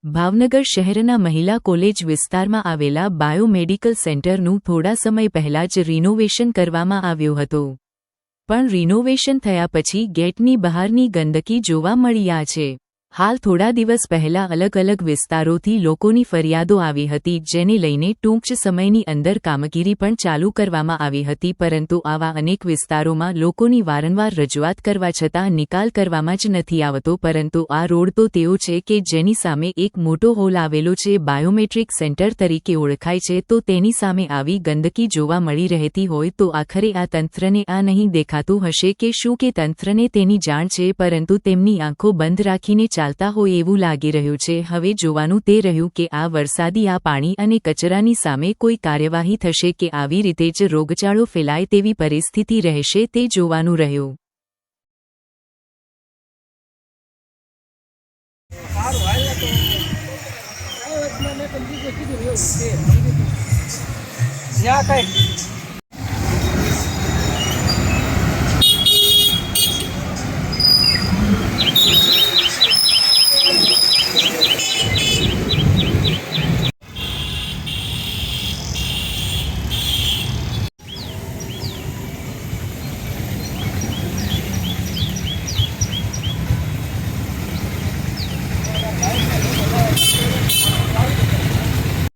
ભાવનગર શહેરના મહિલા કોલેજ વિસ્તારમાં આવેલા બાયોમેડિકલ સેન્ટરનું થોડા સમય પહેલા જ રિનોવેશન કરવામાં આવ્યું હતું, પણ રિનોવેશન થયા પછી ગેટની બહારની ગંદકી જોવા મળી છે। હાલ થોડા દિવસ પહેલા અલગ અલગ વિસ્તારોથી લોકોની ફરિયાદો આવી હતી, જેને લઈને ટૂંક જ સમયની અંદર કામગીરી પણ ચાલુ કરવામાં આવી હતી, પરંતુ આવા અનેક વિસ્તારોમાં લોકોની વારંવાર રજૂઆત કરવા છતાં નિકાલ કરવામાં જ નથી આવતો। પરંતુ આ રોડ તો તેવો છે કે જેની સામે એક મોટો હોલ આવેલો છે, બાયોમેટ્રિક સેન્ટર તરીકે ઓળખાય છે, તો તેની સામે આવી ગંદકી જોવા મળી રહેતી હોય તો આખરે આ તંત્રને આ નહીં દેખાતું હશે કે શું કે તંત્રને તેની જાણ છે, પરંતુ તેમની આંખો બંધ રાખીને ચાલતા હોય એવું લાગી રહ્યું છે। હવે જોવાનું તે રહ્યું કે આ વરસાદી આ પાણી અને કચરાની સામે કોઈ કાર્યવાહી થશે કે આવી રીતે જ રોગચાળો ફેલાય તેવી પરિસ્થિતિ રહેશે, તે જોવાનું રહ્યું। જ્યાં કઈ